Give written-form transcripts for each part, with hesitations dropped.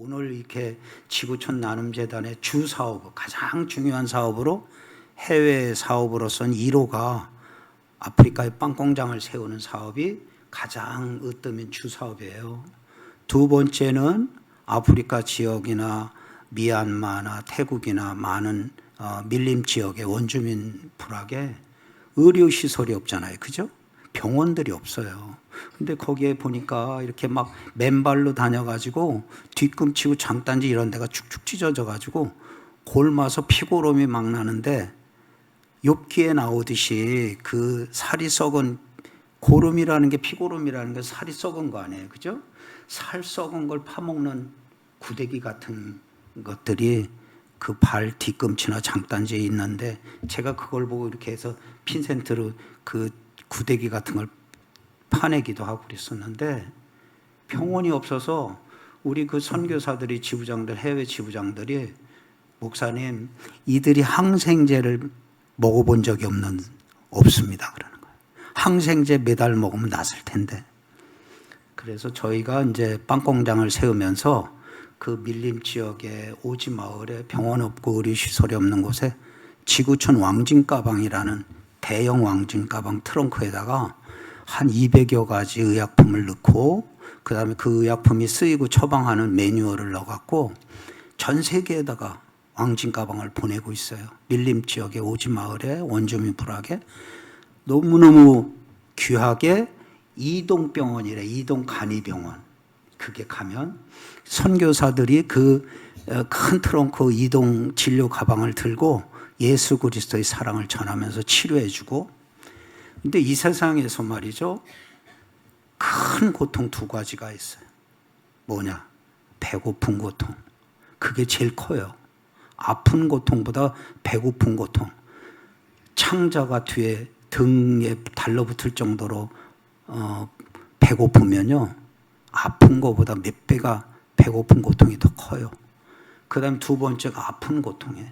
오늘 이렇게 지구촌 나눔재단의 주 사업, 가장 중요한 사업으로 해외 사업으로서는 1호가 아프리카의 빵 공장을 세우는 사업이 가장 으뜸인 주 사업이에요. 두 번째는 아프리카 지역이나 미얀마나 태국이나 많은 밀림 지역의 원주민 불악에 의료시설이 없잖아요. 그죠? 병원들이 없어요. 근데 거기에 보니까 이렇게 막 맨발로 다녀가지고 뒤꿈치고 장단지 이런 데가 축축 찢어져가지고 골마서 피고름이 막 나는데 욥기에 나오듯이 그 살이 썩은 고름이라는 게 피고름이라는 게 살이 썩은 거 아니에요. 그죠? 살 썩은 걸 파먹는 구데기 같은 것들이 그 발 뒤꿈치나 장단지에 있는데 제가 그걸 보고 이렇게 해서 핀센트로 그 구데기 같은 걸 파내기도 하고 그랬었는데 병원이 없어서 우리 그 선교사들이 지부장들 해외 지부장들이 목사님 이들이 항생제를 먹어본 적이 없습니다 그러는 거예요. 항생제 매달 먹으면 낫을 텐데. 그래서 저희가 이제 빵 공장을 세우면서 그 밀림 지역의 오지 마을에 병원 없고 의료시설이 없는 곳에 지구촌 왕진가방이라는 대형 왕진가방 트렁크에다가 한 200여 가지 의약품을 넣고 그다음에 그 의약품이 쓰이고 처방하는 매뉴얼을 넣어갖고 전 세계에다가 왕진가방을 보내고 있어요. 밀림 지역의 오지 마을에 원주민 불악에 너무너무 귀하게 이동병원이래. 이동간이병원. 그게 가면 선교사들이 그 큰 트렁크 이동 진료 가방을 들고 예수 그리스도의 사랑을 전하면서 치료해주고. 근데 이 세상에서 말이죠, 큰 고통 두 가지가 있어요. 뭐냐? 배고픈 고통. 그게 제일 커요. 아픈 고통보다 배고픈 고통. 창자가 뒤에 등에 달라붙을 정도로 배고프면요, 아픈 것보다 몇 배가 배고픈 고통이 더 커요. 그 다음 두 번째가 아픈 고통이에요.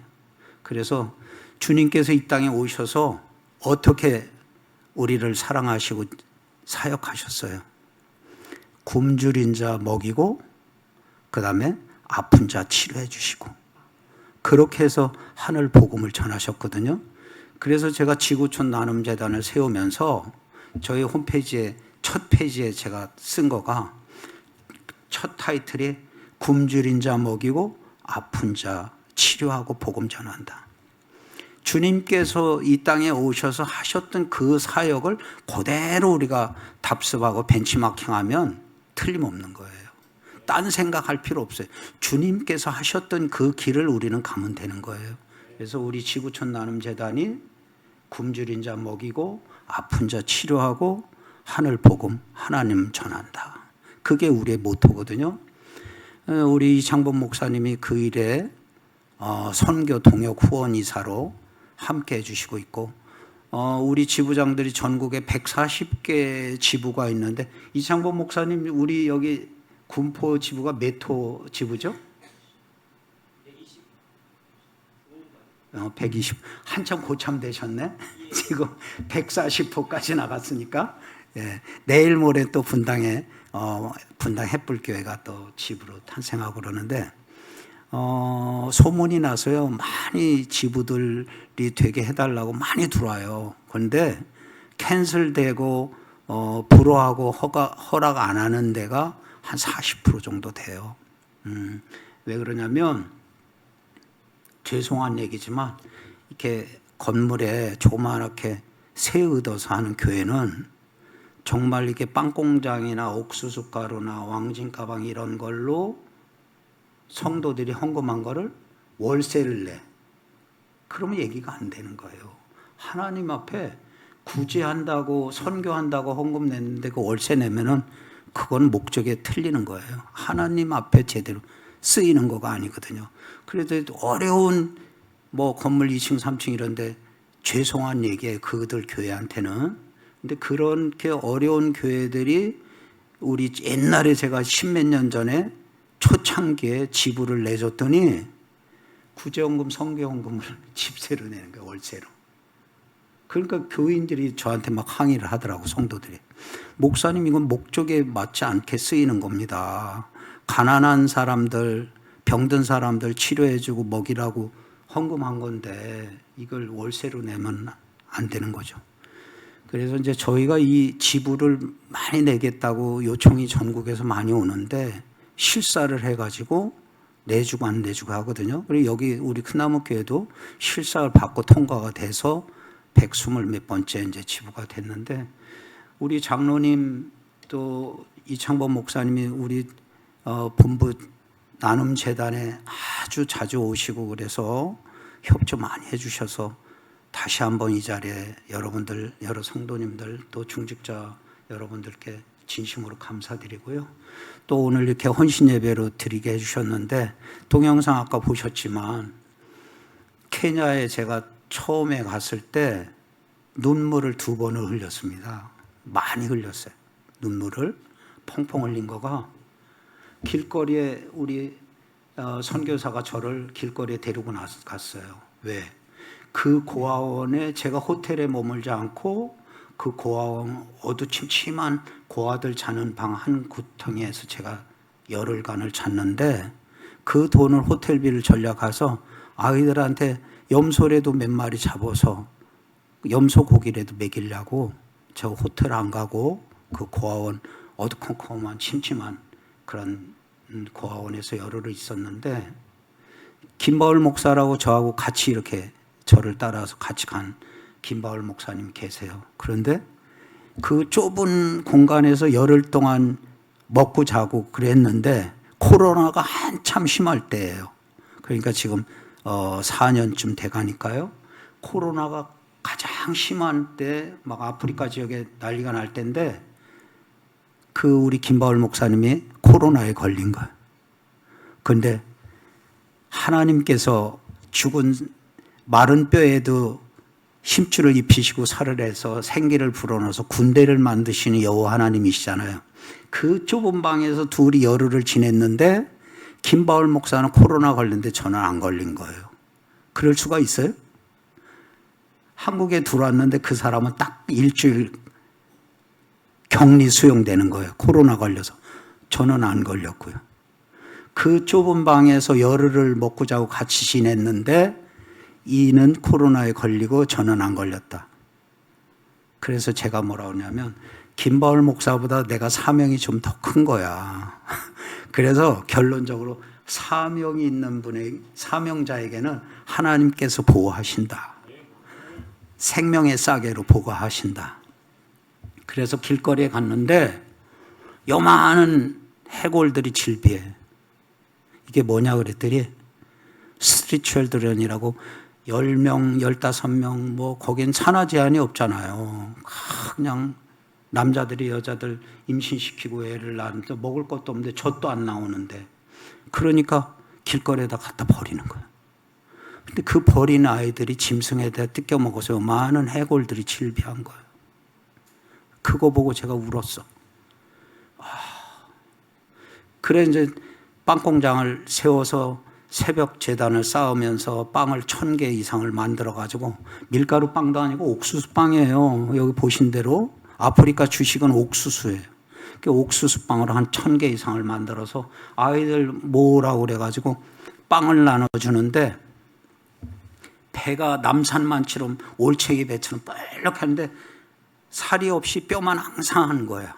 그래서 주님께서 이 땅에 오셔서 어떻게 우리를 사랑하시고 사역하셨어요. 굶주린 자 먹이고 그 다음에 아픈 자 치료해 주시고 그렇게 해서 하늘 복음을 전하셨거든요. 그래서 제가 지구촌 나눔재단을 세우면서 저희 홈페이지에 첫 페이지에 제가 쓴 거가 첫 타이틀이 굶주린 자 먹이고 아픈 자 치료하고 복음 전한다. 주님께서 이 땅에 오셔서 하셨던 그 사역을 그대로 우리가 답습하고 벤치마킹하면 틀림없는 거예요. 딴 생각할 필요 없어요. 주님께서 하셨던 그 길을 우리는 가면 되는 거예요. 그래서 우리 지구촌 나눔재단이 굶주린 자 먹이고 아픈 자 치료하고 하늘 복음 하나님 전한다. 그게 우리의 모토거든요. 우리 이창범 목사님이 그 일에 선교 동역 후원 이사로 함께 해주시고 있고 우리 지부장들이 전국에 140개 지부가 있는데 이창범 목사님 우리 여기 군포 지부가 몇 호 지부죠? 120. 한참 고참되셨네. 지금 140호까지 나갔으니까 내일 모레 또 분당에 분당 햇불교회가 또 지부로 탄생하고 그러는데 소문이 나서요. 많이 지부들이 되게 해달라고 많이 들어와요. 그런데 캔슬되고 불허하고 허락 안 하는 데가 한 40% 정도 돼요. 왜 그러냐면 죄송한 얘기지만 이렇게 건물에 조그맣게 새 얻어서 하는 교회는 정말 이게 빵 공장이나 옥수수 가루나 왕진 가방 이런 걸로 성도들이 헌금한 거를 월세를 내. 그러면 얘기가 안 되는 거예요. 하나님 앞에 구제한다고 선교한다고 헌금 냈는데 그 월세 내면은 그건 목적에 틀리는 거예요. 하나님 앞에 제대로 쓰이는 거가 아니거든요. 그래도 어려운 뭐 건물 2층 3층 이런데 죄송한 얘기예요. 그들 교회한테는. 근데 그렇게 어려운 교회들이 우리 옛날에 제가 십몇 년 전에 초창기에 지부를 내줬더니 구제헌금 성교헌금을 집세로 내는 거예요. 월세로. 그러니까 교인들이 저한테 막 항의를 하더라고. 성도들이. 목사님 이건 목적에 맞지 않게 쓰이는 겁니다. 가난한 사람들, 병든 사람들 치료해주고 먹이라고 헌금한 건데 이걸 월세로 내면 안 되는 거죠. 그래서 이제 저희가 이 지불을 많이 내겠다고 요청이 전국에서 많이 오는데 실사를 해가지고 내주고 안 내주고 하거든요. 그리고 여기 우리 큰나무교회도 실사를 받고 통과가 돼서 120 몇 번째 이제 지부가 됐는데, 우리 장로님 또 이창범 목사님이 우리 본부 나눔 재단에 아주 자주 오시고 그래서 협조 많이 해주셔서 다시 한번 이 자리에 여러분들, 여러 성도님들 또 중직자 여러분들께 진심으로 감사드리고요. 또 오늘 이렇게 헌신 예배로 드리게 해주셨는데, 동영상 아까 보셨지만 케냐에 제가 처음에 갔을 때 눈물을 2번을 흘렸습니다. 많이 흘렸어요. 눈물을 펑펑 흘린 거가, 길거리에 우리 선교사가 저를 길거리에 데리고 갔어요. 왜? 그 고아원에 제가 호텔에 머물지 않고 그 고아원 어두침침한 고아들 자는 방 한 구덩이에서 제가 열흘간을 잤는데, 그 돈을 호텔비를 전략해서 아이들한테 염소라도 몇 마리 잡아서 염소 고기라도 먹이려고 저 호텔 안 가고 그 고아원 어두컴컴한 침침한 그런 고아원에서 열흘을 있었는데, 김바울 목사라고 저하고 같이 이렇게 저를 따라서 같이 간 김바울 목사님 계세요. 그런데 그 좁은 공간에서 열흘 동안 먹고 자고 그랬는데 코로나가 한참 심할 때예요. 그러니까 지금 4년쯤 돼가니까요. 코로나가 가장 심한 때 막 아프리카 지역에 난리가 날 때인데, 그 우리 김바울 목사님이 코로나에 걸린 거예요. 그런데 하나님께서 죽은 마른 뼈에도 힘줄을 입히시고 살을 해서 생기를 불어넣어서 군대를 만드시는 여호와 하나님이시잖아요. 그 좁은 방에서 둘이 열흘을 지냈는데 김바울 목사는 코로나 걸렸는데 저는 안 걸린 거예요. 그럴 수가 있어요? 한국에 들어왔는데 그 사람은 딱 일주일 격리 수용되는 거예요. 코로나 걸려서. 저는 안 걸렸고요. 그 좁은 방에서 열흘을 먹고 자고 같이 지냈는데 이는 코로나에 걸리고 저는 안 걸렸다. 그래서 제가 뭐라고 하냐면, 김바울 목사보다 내가 사명이 좀 더 큰 거야. 그래서 결론적으로 사명이 있는 분의 사명자에게는 하나님께서 보호하신다. 생명의 싸개로 보호하신다. 그래서 길거리에 갔는데 요만한 해골들이 질비해. 이게 뭐냐 그랬더니 스트리트웰드런이라고 10명, 15명 뭐 거긴 산하 제한이 없잖아요. 그냥 남자들이 여자들 임신시키고 애를 낳는데 먹을 것도 없는데 젖도 안 나오는데, 그러니까 길거리에다 갖다 버리는 거예요. 근데 그 버린 아이들이 짐승에다 뜯겨 먹어서 많은 해골들이 질비한 거예요. 그거 보고 제가 울었어. 그래 이제 빵 공장을 세워서 새벽 재단을 쌓으면서 빵을 1000개 이상을 만들어 가지고, 밀가루 빵도 아니고 옥수수 빵이에요. 여기 보신 대로 아프리카 주식은 옥수수예요. 그 옥수수 빵을 한 1000개 이상을 만들어서 아이들 모으라고 그래 가지고 빵을 나눠주는데, 배가 남산만처럼 올챙이 배처럼 뻘럭하는데 살이 없이 뼈만 항상 한 거야.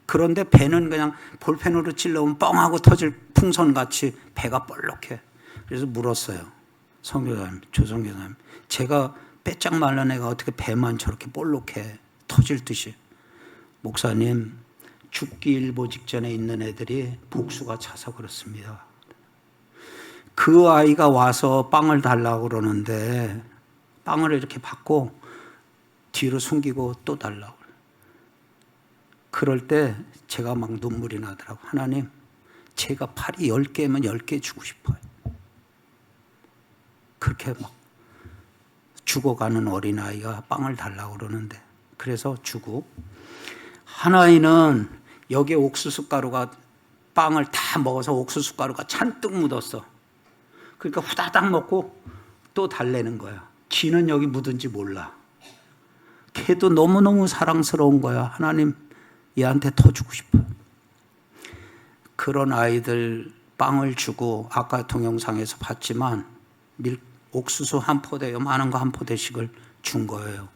그런데 배는 그냥 볼펜으로 찔러오면 뻥하고 터질 풍선같이 배가 뻘럭해. 그래서 물었어요. 선교사님, 조선교사님, 제가 빼짝 말란 애가 어떻게 배만 저렇게 볼록해 터질 듯이. 목사님, 죽기 일보 직전에 있는 애들이 복수가 차서 그렇습니다. 그 아이가 와서 빵을 달라고 그러는데 빵을 이렇게 받고 뒤로 숨기고 또 달라고. 그럴 때 제가 막 눈물이 나더라고요. 하나님, 제가 팔이 10개면 10개 주고 싶어요. 그렇게 막 죽어가는 어린아이가 빵을 달라고 그러는데, 그래서 주고, 한 아이는 여기에 옥수수 가루가, 빵을 다 먹어서 옥수수 가루가 잔뜩 묻었어. 그러니까 후다닥 먹고 또 달래는 거야. 쥐는 여기 묻은지 몰라. 걔도 너무너무 사랑스러운 거야. 하나님, 얘한테 더 주고 싶어요. 그런 아이들 빵을 주고 아까 동영상에서 봤지만 옥수수 한 포대, 많은 거 한 포대씩을 준 거예요.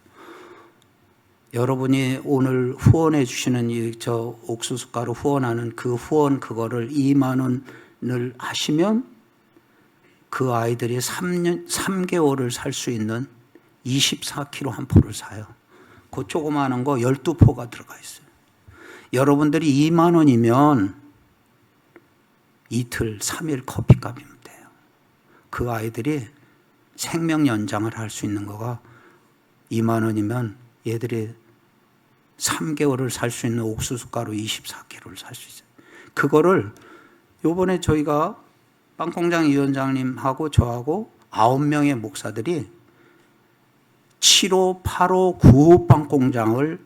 여러분이 오늘 후원해 주시는 저 옥수수 가루 후원하는 그 후원 그거를 2만 원을 하시면 그 아이들이 3개월을 살 수 있는 24kg 한 포를 사요. 그 조그마한 거 12포가 들어가 있어요. 여러분들이 2만 원이면 이틀, 3일 커피값이면 돼요. 그 아이들이 생명 연장을 할 수 있는 거가 2만 원이면 얘들이 3개월을 살 수 있는 옥수수 가루 24kg를 살 수 있어요. 그거를 요번에 저희가 빵공장 위원장님하고 저하고 9명의 목사들이 7호, 8호, 9호 빵공장을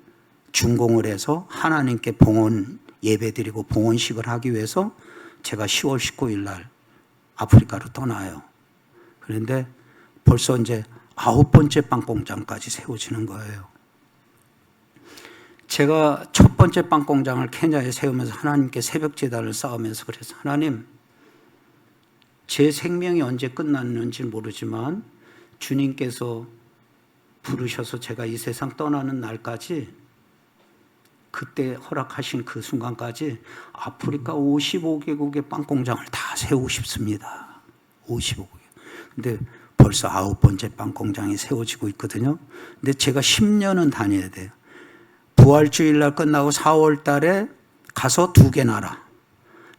준공을 해서 하나님께 봉헌 예배드리고 봉헌식을 하기 위해서 제가 10월 19일 날 아프리카로 떠나요. 그런데 벌써 이제 9번째 빵공장까지 세워지는 거예요. 제가 첫 번째 빵공장을 케냐에 세우면서 하나님께 새벽 제단을 쌓으면서 그래서 하나님, 제 생명이 언제 끝났는지 모르지만 주님께서 부르셔서 제가 이 세상 떠나는 날까지, 그때 허락하신 그 순간까지 아프리카 55개국의 빵공장을 다 세우고 싶습니다. 55개. 근데 벌써 9번째 빵공장이 세워지고 있거든요. 근데 제가 10년은 다녀야 돼요. 부활주일날 끝나고 4월 달에 가서 2개 나라.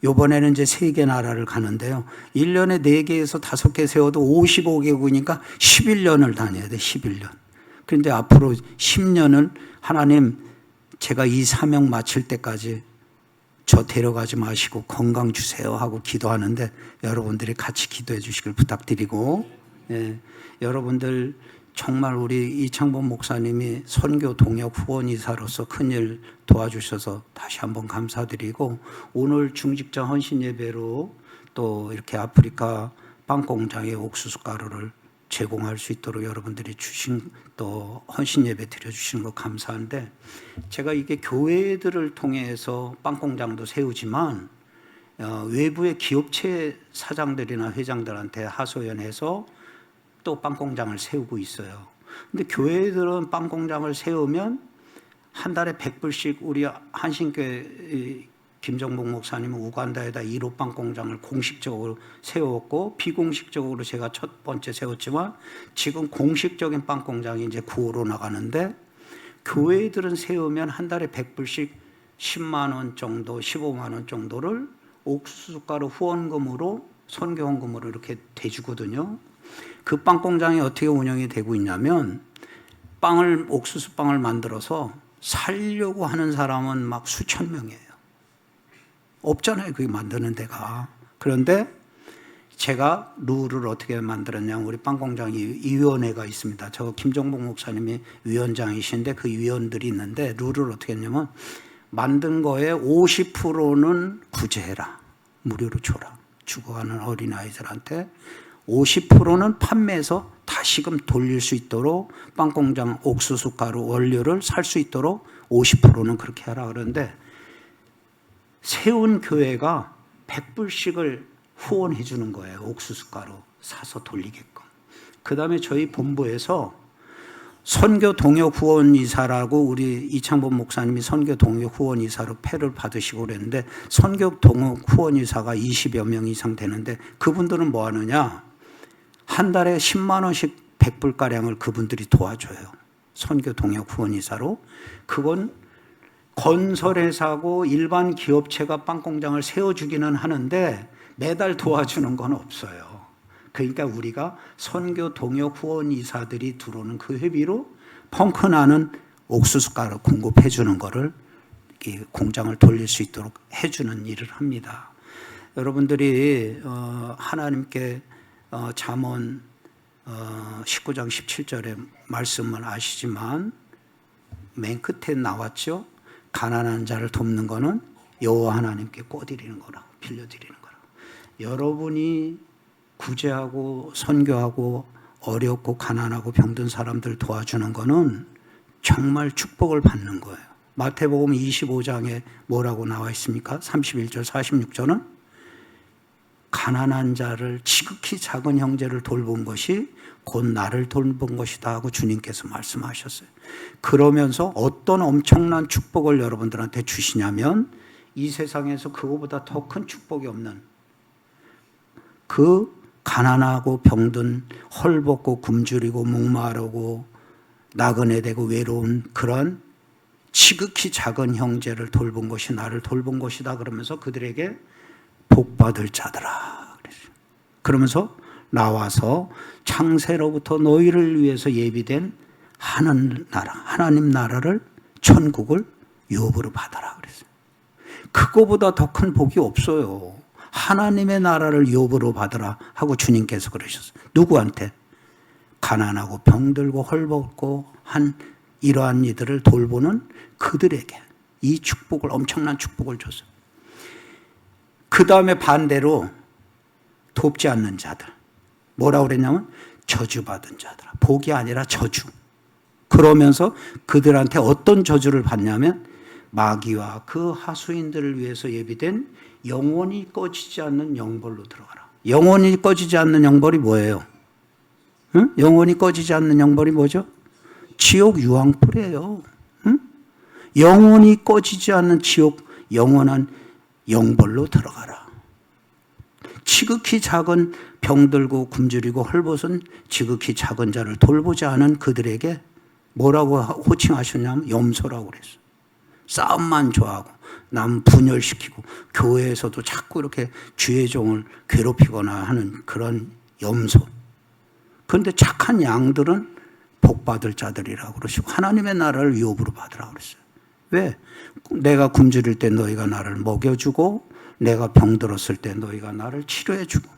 요번에는 이제 3개 나라를 가는데요. 1년에 4개에서 5개 세워도 55개국이니까 11년을 다녀야 돼, 11년. 그런데 앞으로 10년을 하나님, 제가 이 사명 마칠 때까지 저 데려가지 마시고 건강 주세요 하고 기도하는데 여러분들이 같이 기도해 주시길 부탁드리고, 여러분들 정말 우리 이창범 목사님이 선교 동역 후원이사로서 큰일 도와주셔서 다시 한번 감사드리고, 오늘 중직자 헌신 예배로 또 이렇게 아프리카 빵공장에 옥수수 가루를 제공할 수 있도록 여러분들이 주신 또 헌신 예배 드려주시는 거 감사한데, 제가 이게 교회들을 통해서 빵공장도 세우지만 외부의 기업체 사장들이나 회장들한테 하소연해서 또 빵공장을 세우고 있어요. 근데 교회들은 빵공장을 세우면 한 달에 100불씩, 우리 한신교회 김정복 목사님은 우간다에다 1호 빵공장을 공식적으로 세웠고, 비공식적으로 제가 첫 번째 세웠지만 지금 공식적인 빵공장이 이제 9호로 나가는데, 교회들은 세우면 한 달에 100불씩 10만 원 정도, 15만 원 정도를 옥수수가루 후원금으로, 선교헌금으로 이렇게 대주거든요. 그 빵공장이 어떻게 운영이 되고 있냐면, 옥수수빵을 만들어서 살려고 하는 사람은 막 수천 명이에요. 없잖아요, 그게 만드는 데가. 그런데 제가 룰을 어떻게 만들었냐면, 우리 빵공장 위원회가 있습니다. 저 김정복 목사님이 위원장이신데 그 위원들이 있는데, 룰을 어떻게 했냐면, 만든 거에 50%는 구제해라, 무료로 줘라, 죽어가는 어린아이들한테. 50%는 판매해서 다시금 돌릴 수 있도록, 빵공장 옥수수 가루 원료를 살 수 있도록 50%는 그렇게 하라. 그런데 세운 교회가 100불씩을 후원해 주는 거예요. 옥수수 가루 사서 돌리게끔. 그 다음에 저희 본부에서 선교 동역 후원이사라고, 우리 이창범 목사님이 선교 동역 후원이사로 패를 받으시고 그랬는데, 선교 동역 후원이사가 20여 명 이상 되는데, 그분들은 뭐 하느냐, 한 달에 10만 원씩 100불가량을 그분들이 도와줘요. 선교 동역 후원이사로. 그건 건설회사고 일반 기업체가 빵공장을 세워주기는 하는데 매달 도와주는 건 없어요. 그러니까 우리가 선교 동역 후원이사들이 들어오는 그 회비로 펑크나는 옥수수가루 공급해 주는 거를, 공장을 돌릴 수 있도록 해주는 일을 합니다. 여러분들이 하나님께 잠언 19장 17절의 말씀을 아시지만 맨 끝에 나왔죠. 가난한 자를 돕는 거는 여호와 하나님께 꿔드리는 거라고, 빌려드리는 거라고. 여러분이 구제하고 선교하고 어렵고 가난하고 병든 사람들 도와주는 거는 정말 축복을 받는 거예요. 마태복음 25장에 뭐라고 나와 있습니까? 31절 46절은 가난한 자를 지극히 작은 형제를 돌본 것이 곧 나를 돌본 것이다 하고 주님께서 말씀하셨어요. 그러면서 어떤 엄청난 축복을 여러분들한테 주시냐면 이 세상에서 그거보다 더 큰 축복이 없는 그 가난하고 병든 헐벗고 굶주리고 목마르고 나그네 되고 외로운 그런 지극히 작은 형제를 돌본 것이 나를 돌본 것이다 그러면서 그들에게 복받을 자들아 그러면서 나와서 창세로부터 너희를 위해서 예비된 하나님 나라를 천국을 유업으로 받아라 그랬어요. 그거보다 더 큰 복이 없어요. 하나님의 나라를 유업으로 받으라 하고 주님께서 그러셨어요. 누구한테? 가난하고 병들고 헐벗고 한 이러한 이들을 돌보는 그들에게 이 축복을 엄청난 축복을 줬어요. 그 다음에 반대로 돕지 않는 자들 뭐라고 그랬냐면 저주받은 자들 복이 아니라 저주. 그러면서 그들한테 어떤 저주를 받냐면 마귀와 그 하수인들을 위해서 예비된 영원히 꺼지지 않는 영벌로 들어가라. 영원히 꺼지지 않는 영벌이 뭐예요? 응? 영원히 꺼지지 않는 영벌이 뭐죠? 지옥 유황불이에요. 응? 영원히 꺼지지 않는 지옥 영원한 영벌로 들어가라. 지극히 작은 병들고 굶주리고 헐벗은 지극히 작은 자를 돌보지 않은 그들에게 뭐라고 호칭하셨냐면 염소라고 그랬어요. 싸움만 좋아하고 남 분열시키고 교회에서도 자꾸 이렇게 주의 종을 괴롭히거나 하는 그런 염소. 그런데 착한 양들은 복받을 자들이라고 그러시고 하나님의 나라를 유업으로 받으라고 그랬어요. 왜? 내가 굶주릴 때 너희가 나를 먹여주고 내가 병들었을 때 너희가 나를 치료해주고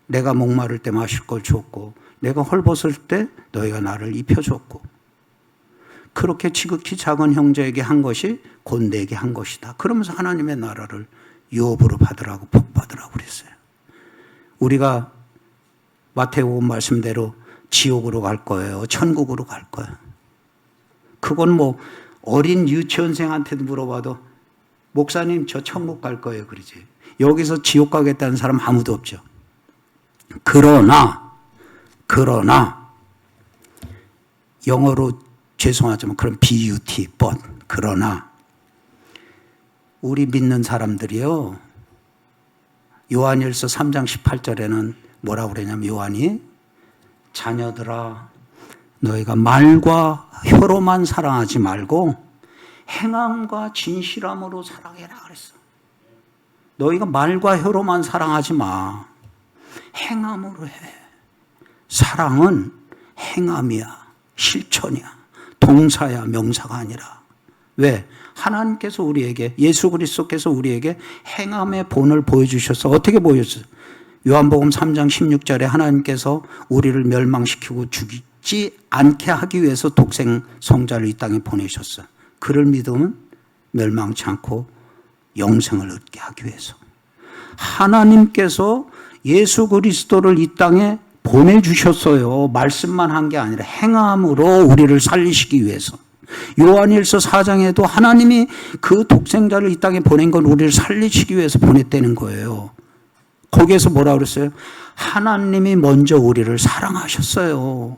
내가 목마를 때 마실 걸 줬고 내가 헐벗을 때 너희가 나를 입혀줬고 그렇게 지극히 작은 형제에게 한 것이 곧 내게 한 것이다. 그러면서 하나님의 나라를 유업으로 받으라고 복받으라고 그랬어요. 우리가 마태복음 말씀대로 지옥으로 갈 거예요. 천국으로 갈 거예요. 그건 뭐 어린 유치원생한테도 물어봐도 목사님 저 천국 갈 거예요 그러지. 여기서 지옥 가겠다는 사람 아무도 없죠. 그러나 영어로 죄송하지만 그런 BUT, but 그러나 우리 믿는 사람들이요. 요한일서 3장 18절에는 뭐라고 그러냐면 요한이 자녀들아 너희가 말과 혀로만 사랑하지 말고 행함과 진실함으로 사랑해라 그랬어. 너희가 말과 혀로만 사랑하지 마. 행함으로 해. 사랑은 행함이야. 실천이야. 동사야 명사가 아니라. 왜? 하나님께서 우리에게 예수 그리스도께서 우리에게 행함의 본을 보여주셔서 어떻게 보여줬어요? 요한복음 3장 16절에 하나님께서 우리를 멸망시키고 죽이지 않게 하기 위해서 독생 성자를 이 땅에 보내셨어요. 그를 믿으면 멸망치 않고 영생을 얻게 하기 위해서. 하나님께서 예수 그리스도를 이 땅에 보내주셨어요. 말씀만 한 게 아니라 행함으로 우리를 살리시기 위해서. 요한일서 4장에도 하나님이 그 독생자를 이 땅에 보낸 건 우리를 살리시기 위해서 보냈다는 거예요. 거기에서 뭐라 그랬어요? 하나님이 먼저 우리를 사랑하셨어요.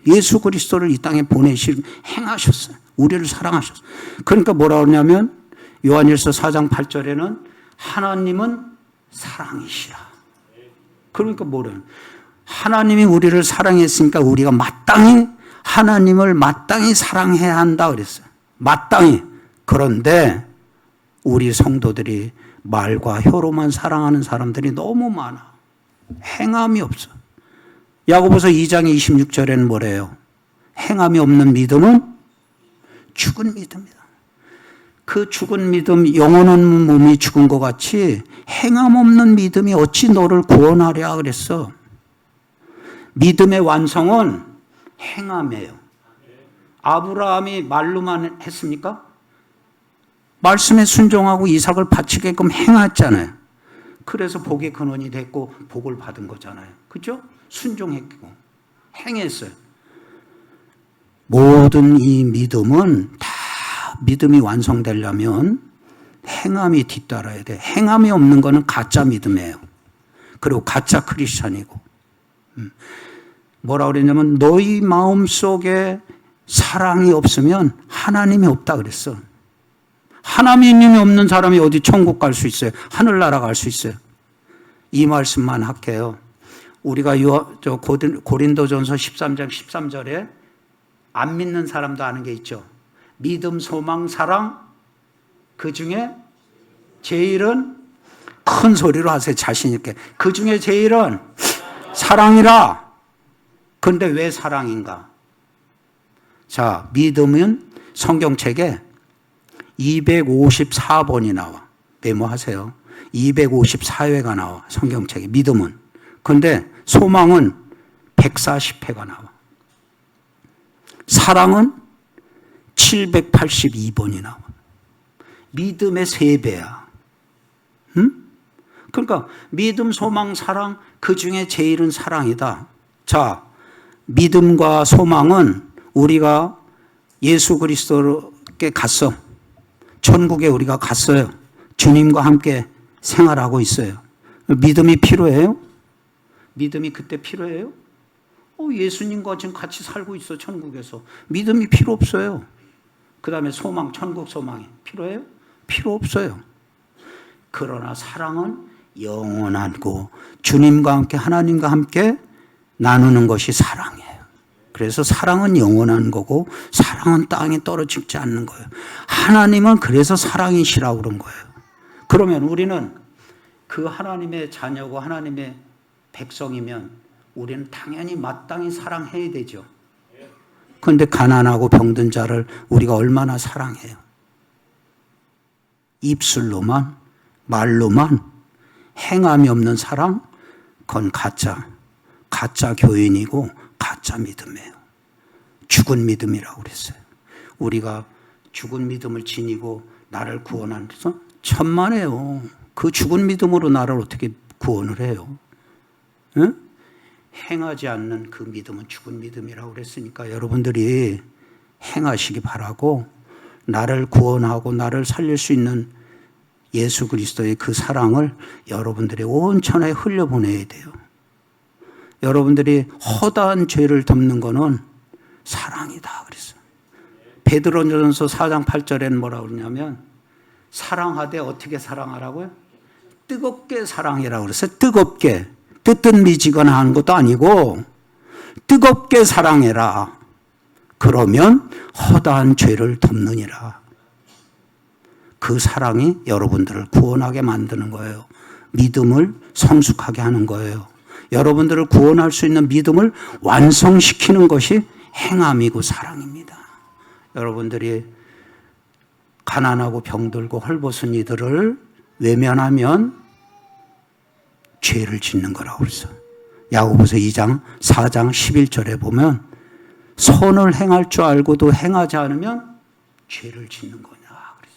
예수 그리스도를 이 땅에 행하셨어요. 우리를 사랑하셨어요. 그러니까 뭐라 그러냐면 요한일서 4장 8절에는 하나님은 사랑이시라. 그러니까 뭐래요? 하나님이 우리를 사랑했으니까 우리가 하나님을 마땅히 사랑해야 한다 그랬어요. 마땅히. 그런데 우리 성도들이 말과 혀로만 사랑하는 사람들이 너무 많아. 행함이 없어. 야고보서 2장 26절에는 뭐래요? 행함이 없는 믿음은 죽은 믿음이다. 그 죽은 믿음, 영원한 몸이 죽은 것 같이 행함 없는 믿음이 어찌 너를 구원하랴 그랬어. 믿음의 완성은 행함이에요. 아브라함이 말로만 했습니까? 말씀에 순종하고 이삭을 바치게끔 행했잖아요. 그래서 복의 근원이 됐고 복을 받은 거잖아요. 그죠? 순종했고 행했어요. 모든 이 믿음은 다 믿음이 완성되려면 행함이 뒤따라야 돼. 행함이 없는 거는 가짜 믿음이에요. 그리고 가짜 크리스찬이고. 뭐라 그랬냐면 너희 마음속에 사랑이 없으면 하나님이 없다 그랬어. 하나님이 없는 사람이 어디 천국 갈 수 있어요? 하늘나라 갈 수 있어요? 이 말씀만 할게요. 우리가 고린도전서 13장 13절에 안 믿는 사람도 아는 게 있죠. 믿음, 소망, 사랑, 그 중에 제일은, 큰 소리로 하세요. 자신 있게. 그 중에 제일은 사랑이라. 그런데 왜 사랑인가? 자, 믿음은 성경책에 254번이 나와. 메모하세요. 254회가 나와. 성경책에 믿음은. 그런데 소망은 140회가 나와. 사랑은 782번이 나와. 믿음의 3배야. 응? 그러니까 믿음, 소망, 사랑, 그 중에 제일은 사랑이다. 자, 믿음과 소망은 우리가 예수 그리스도께 갔어. 천국에 우리가 갔어요. 주님과 함께 생활하고 있어요. 믿음이 필요해요? 믿음이 그때 필요해요? 예수님과 지금 같이 살고 있어, 천국에서. 믿음이 필요 없어요. 그 다음에 소망, 천국 소망이 필요해요? 필요 없어요. 그러나 사랑은 영원하고 주님과 함께, 하나님과 함께 나누는 것이 사랑이에요. 그래서 사랑은 영원한 거고 사랑은 땅에 떨어지지 않는 거예요. 하나님은 그래서 사랑이시라고 그런 거예요. 그러면 우리는 그 하나님의 자녀고 하나님의 백성이면 우리는 당연히 마땅히 사랑해야 되죠. 그런데 가난하고 병든 자를 우리가 얼마나 사랑해요? 입술로만, 말로만, 행함이 없는 사랑? 그건 가짜 교인이고 가짜 믿음이에요. 죽은 믿음이라고 그랬어요. 우리가 죽은 믿음을 지니고 나를 구원하는 데서 천만에요. 그 죽은 믿음으로 나를 어떻게 구원을 해요? 응? 행하지 않는 그 믿음은 죽은 믿음이라고 그랬으니까 여러분들이 행하시기 바라고, 나를 구원하고 나를 살릴 수 있는 예수 그리스도의 그 사랑을 여러분들의 온천에 흘려보내야 돼요. 여러분들이 허다한 죄를 덮는 거는 사랑이다 그랬어요. 베드로전서 4장 8절에는 뭐라고 그러냐면 사랑하되 어떻게 사랑하라고요? 뜨겁게 사랑해라고 그랬어요. 뜨겁게. 뜨뜻미지거나 한 것도 아니고 뜨겁게 사랑해라. 그러면 허다한 죄를 덮느니라. 그 사랑이 여러분들을 구원하게 만드는 거예요. 믿음을 성숙하게 하는 거예요. 여러분들을 구원할 수 있는 믿음을 완성시키는 것이 행함이고 사랑입니다. 여러분들이 가난하고 병들고 헐벗은 이들을 외면하면 죄를 짓는 거라고 그랬어. 야고보서 2장 4장 11절에 보면 선을 행할 줄 알고도 행하지 않으면 죄를 짓는 거냐 그랬어.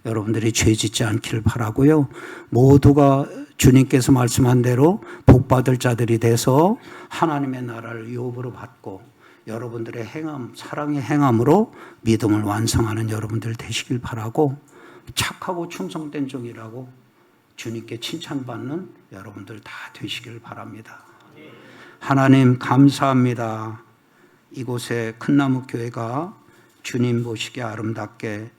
여러분들이 죄 짓지 않기를 바라고요. 모두가 주님께서 말씀한 대로 복받을 자들이 돼서 하나님의 나라를 유업으로 받고 여러분들의 행함, 사랑의 행함으로 믿음을 완성하는 여러분들 되시길 바라고, 착하고 충성된 종이라고 주님께 칭찬받는 여러분들 다 되시길 바랍니다. 하나님 감사합니다. 이곳에 큰나무교회가 주님 보시기에 아름답게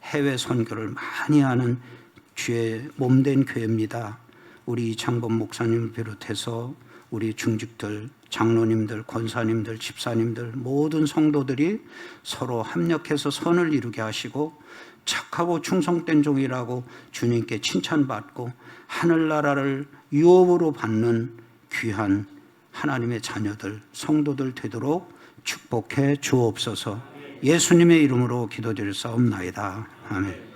해외 선교를 많이 하는 주의 몸된 교회입니다. 우리 장본 목사님 비롯해서 우리 중직들, 장로님들, 권사님들, 집사님들 모든 성도들이 서로 합력해서 선을 이루게 하시고 착하고 충성된 종이라고 주님께 칭찬받고 하늘나라를 유업으로 받는 귀한 하나님의 자녀들, 성도들 되도록 축복해 주옵소서. 예수님의 이름으로 기도드릴 사옵나이다. 아멘.